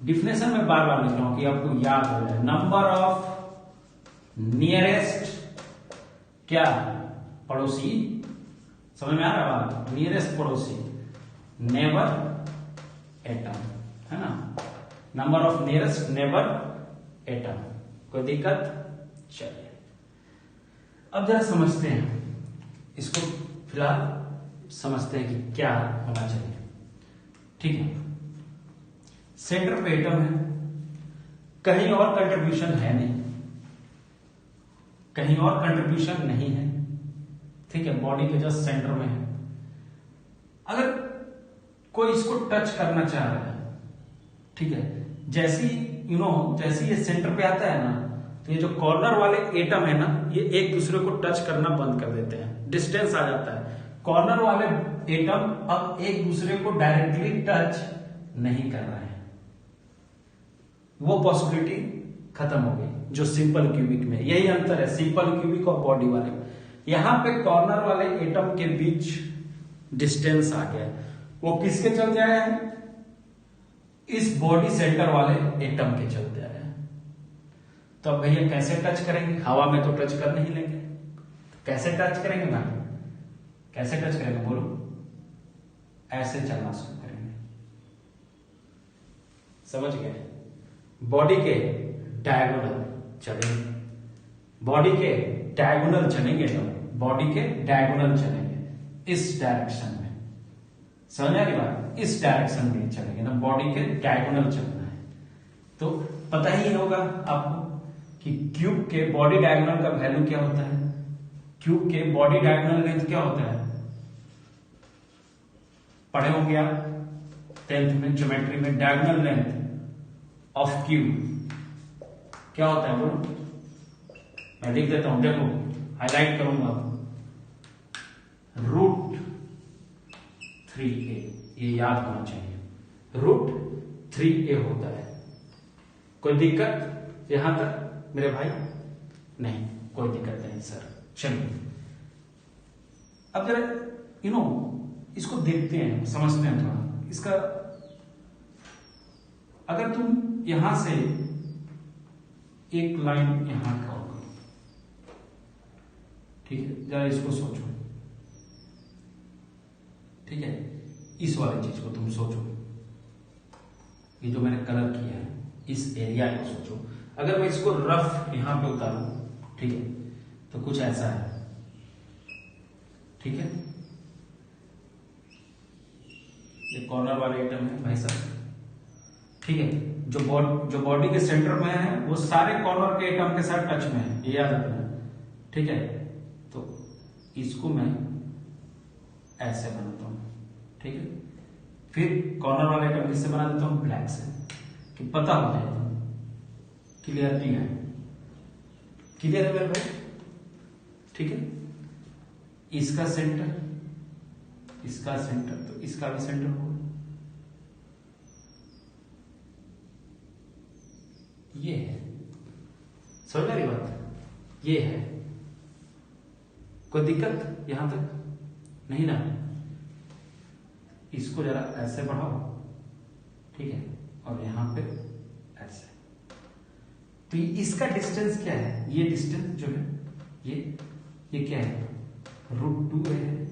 डिफिनेशन में बार बार लिख रहा हूं कि आपको याद हो जाए। नंबर ऑफ नियरेस्ट क्या, पड़ोसी, समझ में आ रहा है, नियरेस्ट पड़ोसी, नेबर एटम, है ना, number of nearest neighbour atom. कोई दिक्कत। चलिए अब जरा समझते हैं इसको, फिलहाल समझते हैं कि क्या होना चाहिए, ठीक है। सेंटर पे एटम है, कहीं और कंट्रीब्यूशन है नहीं, कहीं और कंट्रीब्यूशन नहीं है, ठीक है, बॉडी के जस्ट सेंटर में है। अगर कोई इसको टच करना चाह रहा है, ठीक है, जैसी जैसे ये सेंटर पे आता है ना, तो ये जो कॉर्नर वाले एटम है ना, ये एक दूसरे को टच करना बंद कर देते हैं, डिस्टेंस आ जाता है। कॉर्नर वाले एटम अब एक दूसरे को डायरेक्टली टच नहीं कर रहे हैं, वो पॉसिबिलिटी खत्म हो गई जो सिंपल क्यूबिक में। यही अंतर है सिंपल क्यूबिक और बॉडी वाले। यहां पे कॉर्नर वाले एटम के बीच डिस्टेंस आ गया, वो किसके चलते आए हैं? इस बॉडी सेंटर वाले एटम के चलते आए हैं। तो अब भैया कैसे टच करेंगे? हवा में तो टच कर नहीं लेंगे, कैसे टच करेंगे भाई? कैसे टच करेंगे बोलो? ऐसे चलना शुरू करेंगे, समझ गए? बॉडी के डायगोनल चलेंगे, बॉडी के डायगोनल चलेंगे, तो बॉडी के डायगोनल चलेंगे इस डायरेक्शन में, समझ आ रही बात? इस डायरेक्शन में चलेंगे ना, बॉडी के डायगोनल चलना है। तो पता ही होगा आपको कि क्यूब के बॉडी डायगोनल का वैल्यू क्या होता है? क्यूब के बॉडी डायगोनल लेंथ क्या होता है? पढ़े होंगे आप 10th में ज्योमेट्री में, डायगोनल लेंथ ऑफ क्यूब क्या होता है बोलो? मैं लिख देता हूं, देखो हाईलाइट करूंगा, √3a, ये याद होना चाहिए, √3a होता है। कोई दिक्कत यहां तक मेरे भाई? नहीं, कोई दिक्कत नहीं सर। चलिए अब जरा इसको देखते हैं, समझते हैं थोड़ा इसका। अगर तुम यहां से एक लाइन यहां ड्रॉ करो, ठीक है, जरा इसको सोचो, ठीक है, इस वाली चीज को तुम सोचो, ये जो मैंने कलर किया है इस एरिया को सोचो। अगर मैं इसको रफ यहां पे उतारूं, ठीक है, तो कुछ ऐसा है, ठीक है, ये कॉर्नर वाले एटम है भाई साहब, ठीक है, जो बॉडी के सेंटर में है वो सारे कॉर्नर के एटम के साथ टच में है, ये याद रखना, ठीक है। तो इसको मैं ऐसे बनाता हूं, ठीक है, फिर कॉर्नर वाले एटम किससे बना देता हूं? ब्लैक से, कि पता हो जाए, क्लियरिटी है, क्लियर है मेरे भाई, ठीक है। इसका सेंटर, इसका सेंटर, तो इसका भी सेंटर होगा, ये है, समझ रही बात? ये है, कोई दिक्कत यहां तक नहीं ना? इसको जरा ऐसे बढ़ाओ, ठीक है, और यहां पे ऐसे, तो इसका डिस्टेंस क्या है? ये डिस्टेंस जो है ये क्या है? √2a है।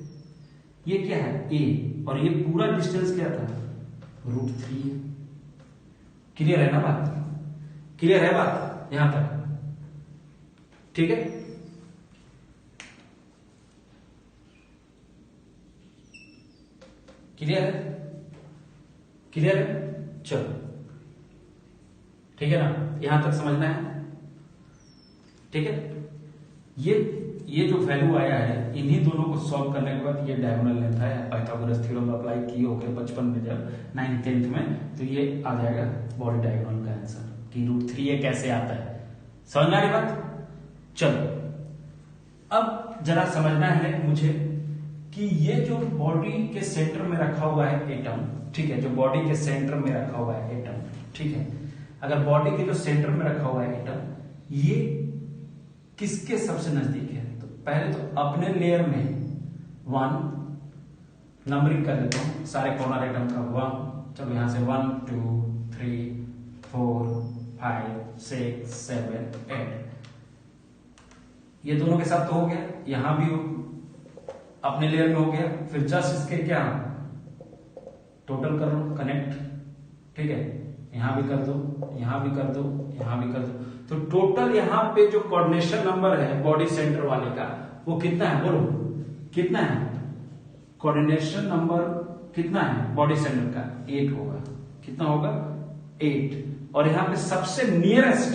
ये क्या है? a, और ये पूरा डिस्टेंस क्या था? √3 है। क्लियर है ना बात? क्लियर है बात यहां तक? ठीक है, क्लियर है? क्लियर है? चलो ठीक है ना, यहां तक समझना है, ठीक है। ये जो वैल्यू आया है, इन्हीं दोनों को सॉल्व करने के बाद ये डायगोनल लेंथ है, पाइथागोरस थ्योरम अप्लाई किए होगे बचपन में जब 9th 10th में, तो ये आ जाएगा बॉडी डायगोनल का आंसर कि √3a कैसे आता है। समझना रही बात? चलो अब जरा समझना है मुझे कि ये जो बॉडी के सेंटर में रखा हुआ है एटम, ठीक है, जो बॉडी के सेंटर में रखा हुआ है एटम, ठीक है, अगर बॉडी के जो सेंटर में रखा हुआ है एटम, ये किसके सबसे नजदीक है? तो पहले तो अपने लेयर में 1 नंबरिंग कर देता हूं सारे कॉर्नर एटम का 1, चलो यहां से 1 2 3 4 5 6 7 8, ये दोनों के साथ तो हो गया, यहां भी अपने लेयर में हो गया, फिर जस्ट इसके क्या टोटल कर लो कनेक्ट, ठीक है, यहां भी कर दो, यहां भी कर दो, यहां भी कर दो, तो टोटल यहां पे जो कोऑर्डिनेशन नंबर है बॉडी सेंटर वाले का वो कितना है बोलो? कितना है कोऑर्डिनेशन नंबर? कितना है बॉडी सेंटर का? 8 होगा। कितना होगा? 8। और यहां पे सबसे नियरेस्ट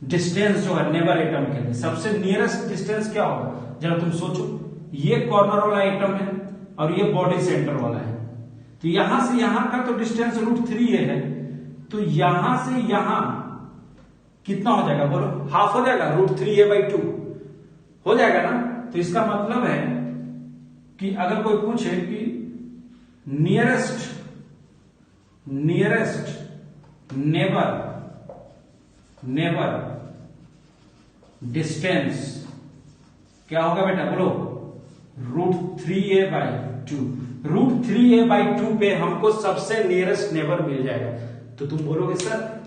डिस्टेंस जो है नेबर एटम के लिए, सबसे नियरेस्ट डिस्टेंस क्या होगा? जरा तुम सोचो, ये कॉर्नर वाला एटम है और ये बॉडी सेंटर वाला है। तो यहां से यहां का तो डिस्टेंस √3a है, तो यहां से यहां कितना हो जाएगा बोलो? हाफ हो जाएगा, √3a/2 हो जाएगा ना। तो इसका मतलब है कि अगर कोई पूछे कि नियरेस्ट नेबर डिस्टेंस क्या होगा बेटा बोलो? √3a/2। √3a/2 पे हमको सबसे नियरेस्ट नेबर मिल जाएगा। तो तुम बोलोगे सर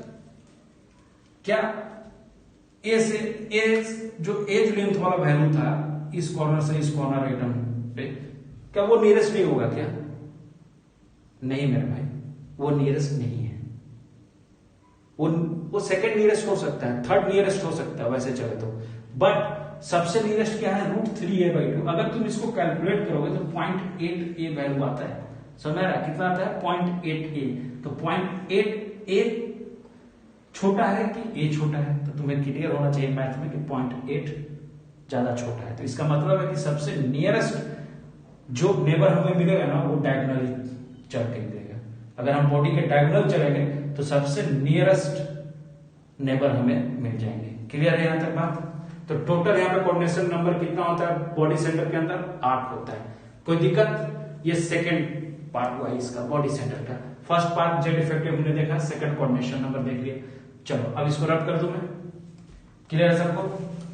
क्या ए से जो एज लेंथ वाला वैल्यू था इस कॉर्नर से इस कॉर्नर एटम पे, क्या वो नियरेस्ट नहीं होगा क्या? नहीं मेरे भाई, वो नियरेस्ट नहीं है। वो सेकंड नियरेस्ट हो सकता है, थर्ड नियरेस्ट हो सकता है वैसे चले तो, बट सबसे नियरेस्ट क्या है? √3a/2। अगर तुम इसको कैलकुलेट करोगे तो 0.8a वैल्यू आता है। समझ रहा है कितना आता है? 0.8a। तो 0.8a छोटा है कि a छोटा है? तो तुम्हें क्लियर होना चाहिए मैथ में कि 0.8 ज्यादा छोटा है। तो इसका मतलब है कि सबसे नियरेस्ट जो नेबर हमें मिलेगा ना वो डायगोनल चल के मिलेगा। अगर हम बॉडी के डायगोनल चलेंगे तो सबसे नियरेस्ट नेबर हमें मिल जाएंगे। क्लियर है यहां तक बात? तो टोटल यहाँ पे कोऑर्डिनेशन नंबर कितना होता है बॉडी सेंटर के अंदर? 8 होता है। कोई दिक्कत? ये सेकंड पार्ट हुआ इसका बॉडी सेंटर का। फर्स्ट पार्ट जेड इफेक्टिव हमने देखा, सेकंड कोऑर्डिनेशन नंबर देख लिया। चलो अब इसको रब कर दूं मैं। क्लियर है सबको?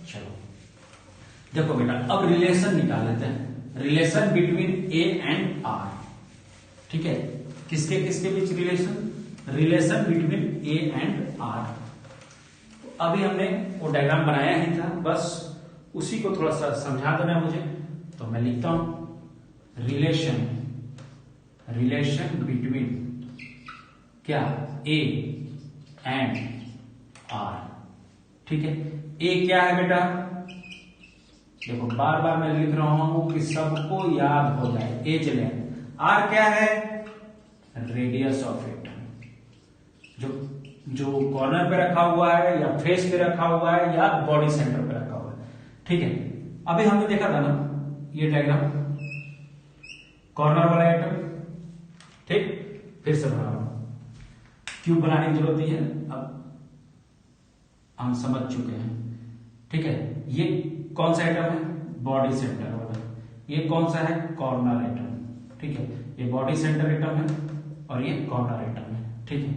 चलो देखो बेटा, अब रिलेशन निकाल लेते हैं। Relation between A and are. ठीक है, किसके किसके बीच relation? Relation between A and R. अभी हमने वो डायग्राम बनाया ही था, बस उसी को थोड़ा सा समझा देना है मुझे। तो मैं लिखता हूं रिलेशन बिटवीन क्या? A and are. ठीक है, ए क्या है बेटा? देखो बार बार मैं लिख रहा हूं कि सबको याद हो जाए। As length. आर क्या है? रेडियस ऑफ एटम, जो कॉर्नर पे रखा हुआ है या फेस पे रखा हुआ है या बॉडी सेंटर पे रखा हुआ है। ठीक है, अभी हमने देखा था ना ये डायग्राम, कॉर्नर वाला एटम। ठीक, फिर से बना रहा हूं, क्यों बनाने की जरूरत नहीं है, अब हम समझ चुके हैं। ठीक है, ये कौन सा एटम है? बॉडी सेंटर वाला। ये कौन सा है? Corner atom. ठीक है, ये बॉडी सेंटर एटम है और ये कॉर्नर एटम है। ठीक है,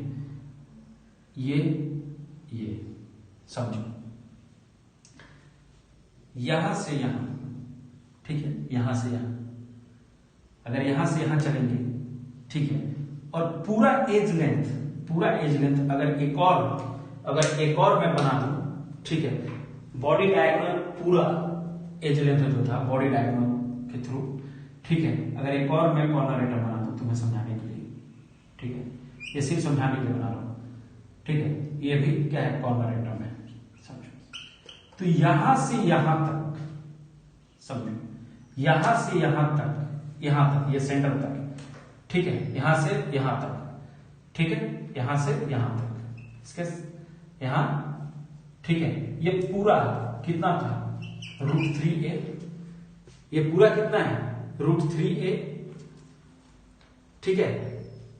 ये समझो, यहां से यहां, ठीक है, यहां से यहां, अगर यहां से यहां चलेंगे, ठीक है, और पूरा एज लेंथ अगर एक और मैं बना दूं, ठीक है, बॉडी डायगोनल पूरा एज लेंथ जो था बॉडी डायगोनल के थ्रू, ठीक है, अगर एक और मैं कॉर्नर एटम बना दूं तुम्हें समझाने के लिए, ठीक है, ये सिर्फ समझाने के लिए बना रहा हूं, ठीक है, ये भी क्या है? कॉर्नर एटम है, समझो। तो यहां से यहां तक, समझो, यहां से यहां तक ये सेंटर तक, ठीक है, यहां से यहां तक, ठीक है, यहां से यहां तक, इसके यहां, ठीक है, ये पूरा कितना था? √3a। ये पूरा कितना है? √3a। ठीक है,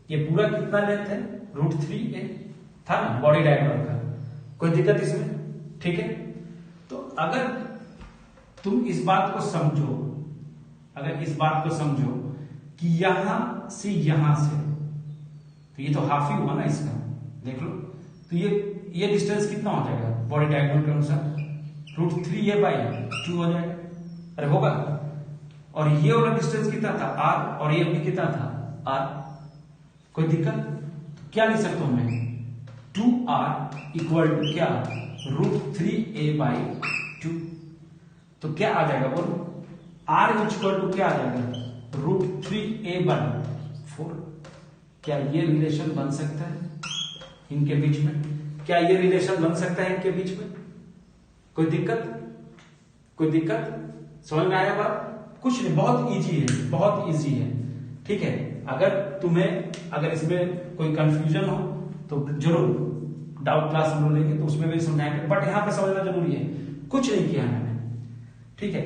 ये पूरा कितना लेंथ है? √3a था ना बॉडी डायगोनल का। कोई दिक्कत इसमें? ठीक है, तो अगर तुम इस बात को समझो कि यहां से यहां से, तो ये तो हाफ ही हुआ ना इसका, देख लो। तो ये डिस्टेंस कितना हो जाएगा बॉडी डायगोनल के अनुसार? √3a/2 हो जाएगा। अरे होगा। और ये वाला डिस्टेंस कितना था? r। और ये भी कितना था? r। कोई दिक्कत? तो क्या लिख सकता हूं मैं? 2r इक्वल टू क्या? √3a/2। तो क्या आ जाएगा बोलो? r इक्वल टू क्या आ जाएगा? √3a/4। क्या ये रिलेशन बन सकता है इनके बीच में? क्या ये रिलेशन बन सकता है इनके बीच में? कोई दिक्कत? समझ में आया बात? कुछ नहीं, बहुत इजी है। ठीक है, अगर इसमें कोई कंफ्यूजन हो तो जरूर डाउट क्लास हम लोग लेंगे तो उसमें भी समझाएंगे, बट यहां पे समझना जरूरी है। कुछ नहीं किया है मैंने, ठीक है।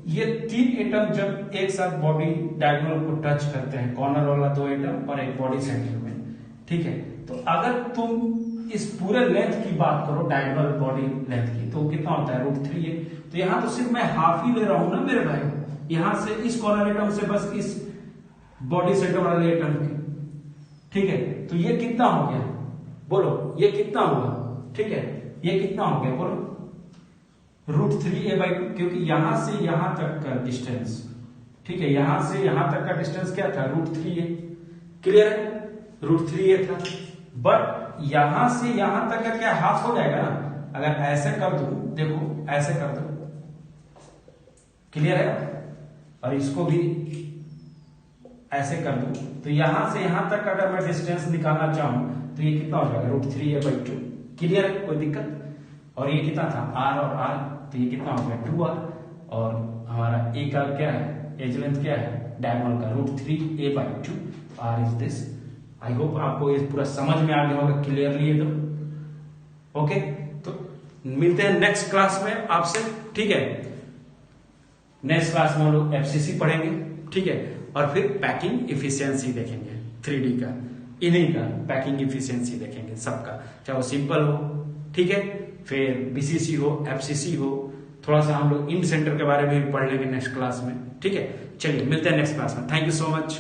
ये 3 एटम जब एक साथ बॉडी डायगोनल को टच करते हैं, कॉर्नर वाला 2 एटम और एक बॉडी सेंटर में, ठीक है, तो अगर तुम इस पूरे लेंथ की बात करो, डायगोनल बॉडी लेंथ की, तो कितना होता है √3 है। तो यहां तो सिर्फ मैं हाफ ही ले रहा हूं ना मेरे भाई, यहां से इस कॉर्नर एटम से बस इस बॉडी सेंटर वाले एटम की, ठीक है, तो ये कितना हो गया बोलो, ये कितना हुआ, ठीक है, ये कितना हो गया बोलो, √3a/2, क्योंकि यहां से यहां तक का डिस्टेंस, ठीक है, यहां से यहां तक का डिस्टेंस क्या था √3a, क्लियर है, √3a था, बट यहां से यहां तक का क्या हाफ हो जाएगा ना, अगर ऐसे कर दूं, देखो ऐसे कर दो, क्लियर है, और इसको भी ऐसे कर दूं, तो यहां से यहां तक अगर मैं डिस्टेंस निकालना चाहूं तो ये कितना हो जाएगा √3a/2, क्लियर है, कोई दिक्कत, और ये कितना था r और r, तो ये कितना हो गया 2r, और हमारा a का क्या है, एज लेंथ क्या है डायगोनल का √3a/2, r is this. I hope आपको ये पूरा समझ में आ गया होगा क्लियरली, तो ओके, तो मिलते हैं नेक्स्ट क्लास में आपसे, ठीक है, नेक्स्ट क्लास में हम लोग FCC पढ़ेंगे, ठीक है, और फिर पैकिंग इफिशियंसी देखेंगे, 3D का, इन्हीं का पैकिंग इफिशियंसी देखेंगे सबका, चाहे वो सिंपल हो, ठीक है, फिर BCC हो, FCC हो, थोड़ा सा हम लोग इन सेंटर के बारे में भी पढ़ लेंगे नेक्स्ट क्लास में, ठीक है, चलिए मिलते हैं नेक्स्ट क्लास में, थैंक यू सो मच।